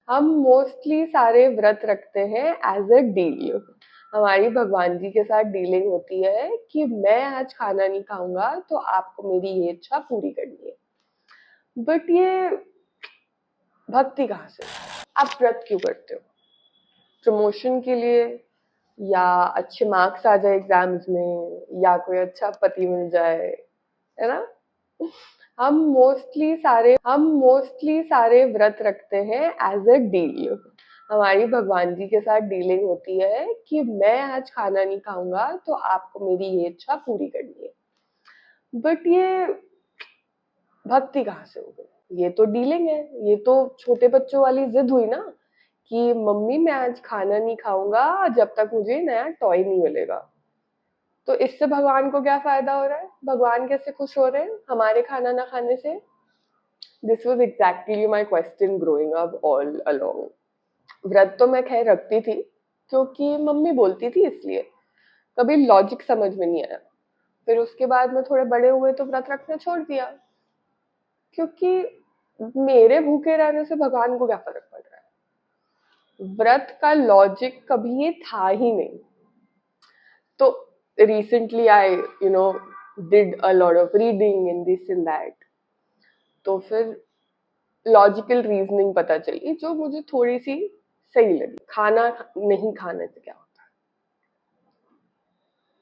हम मोस्टली सारे व्रत रखते हैं एज अ डील। हमारी भगवान जी के साथ डीलिंग होती है कि मैं आज खाना नहीं खाऊंगा तो आपको मेरी ये इच्छा पूरी करनी है। बट ये भक्ति कहाँ से? आप व्रत क्यों करते हो? प्रमोशन के लिए, या अच्छे मार्क्स आ जाए एग्जाम्स में, या कोई अच्छा पति मिल जाए, है ना? हम मोस्टली सारे व्रत रखते हैं एज अ डील। हमारी भगवान जी के साथ डीलिंग होती है कि मैं आज खाना नहीं खाऊंगा तो आपको मेरी ये इच्छा पूरी करनी है। बट ये भक्ति कहाँ से हो गई? ये तो डीलिंग है। ये तो छोटे बच्चों वाली जिद हुई ना कि मम्मी मैं आज खाना नहीं खाऊंगा जब तक मुझे नया टॉय नहीं मिलेगा। तो इससे भगवान को क्या फायदा हो रहा है? भगवान कैसे खुश हो रहे हैं हमारे खाना ना खाने से? This was exactly my question growing up all along. व्रत तो मैं खैर रखती थी क्योंकि मम्मी बोलती थी, इसलिए कभी लॉजिक समझ में नहीं आया। फिर उसके बाद में थोड़े बड़े हुए तो व्रत रखना छोड़ दिया, क्योंकि मेरे भूखे रहने से भगवान को क्या फर्क पड़ रहा है? व्रत का लॉजिक कभी ये था ही नहीं। तो recently I did a lot of reading in this in that. तो फिर लॉजिकल रीजनिंग पता चली जो मुझे थोड़ी सी सही लगी। खाना नहीं खाने से क्या होता है?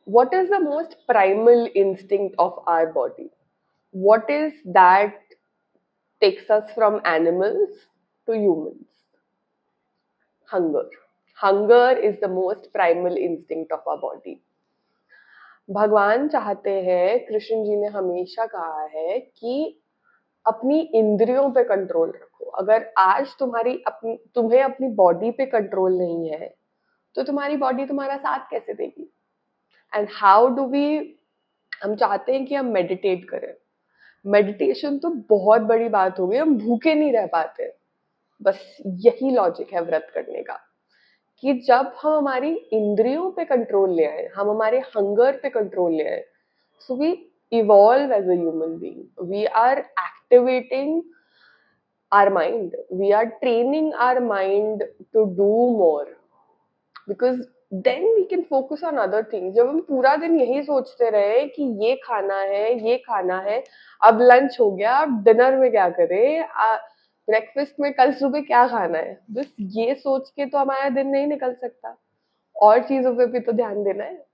What is the most primal instinct of our body? What is that takes us from animals to humans? Hunger. Hunger is the most primal instinct of our body. भगवान चाहते हैं, कृष्ण जी ने हमेशा कहा है कि अपनी इंद्रियों पे कंट्रोल रखो। अगर आज तुम्हें अपनी बॉडी पे कंट्रोल नहीं है तो तुम्हारी बॉडी तुम्हारा साथ कैसे देगी? एंड हाउ डू वी, हम चाहते हैं कि हम मेडिटेट करें। मेडिटेशन तो बहुत बड़ी बात हो गई, हम भूखे नहीं रह पाते। बस यही लॉजिक है व्रत करने का कि जब हम हमारी इंद्रियों पे कंट्रोल ले आए, हम हमारे हंगर पे कंट्रोल ले आए, so we evolve as a human being. We are activating our mind, we are training our mind to do more, because then we can focus on other things। जब हम पूरा दिन यही सोचते रहे कि ये खाना है, ये खाना है, अब लंच हो गया, अब डिनर में क्या करें, ब्रेकफास्ट में कल सुबह क्या खाना है, बस ये सोच के तो हमारा दिन नहीं निकल सकता। और चीजों पे भी तो ध्यान देना है।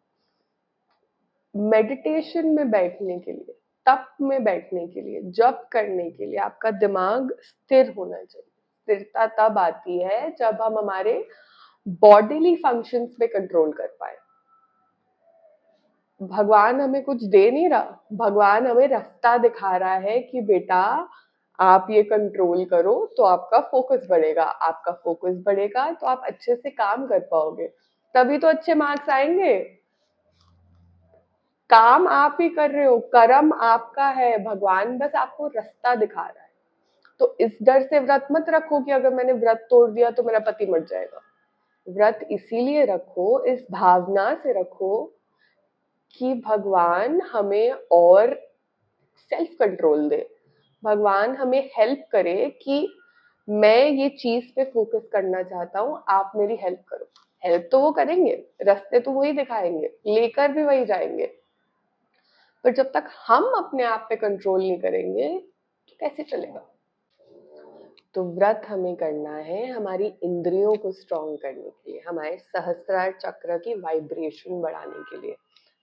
मेडिटेशन में बैठने के लिए, तप में बैठने के लिए, जप करने के लिए आपका दिमाग स्थिर होना चाहिए। स्थिरता तब आती है जब हम हमारे बॉडीली फंक्शंस पे कंट्रोल कर पाए। भगवान हमें कुछ दे नहीं रहा, भगवान हमें रास्ता दिखा रहा है कि बेटा आप ये कंट्रोल करो तो आपका फोकस बढ़ेगा, आपका फोकस बढ़ेगा तो आप अच्छे से काम कर पाओगे, तभी तो अच्छे मार्क्स आएंगे। काम आप ही कर रहे हो, कर्म आपका है, भगवान बस आपको रास्ता दिखा रहा है। तो इस डर से व्रत मत रखो कि अगर मैंने व्रत तोड़ दिया तो मेरा पति मर जाएगा। व्रत इसीलिए रखो, इस भावना से रखो कि भगवान हमें और सेल्फ कंट्रोल दे, भगवान हमें हेल्प करे कि मैं ये चीज पे फोकस करना चाहता हूँ, आप मेरी हेल्प करो। हेल्प तो वो करेंगे, रास्ते तो वही दिखाएंगे, लेकर भी वही जाएंगे, पर जब तक हम अपने आप पे कंट्रोल नहीं करेंगे तो कैसे चलेगा? तो व्रत हमें करना है हमारी इंद्रियों को स्ट्रॉन्ग करने के लिए, हमारे सहस्त्रार चक्र की वाइब्रेशन बढ़ाने के लिए,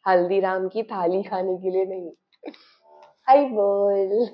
हल्दीराम की थाली खाने के लिए नहीं। हाय बोल।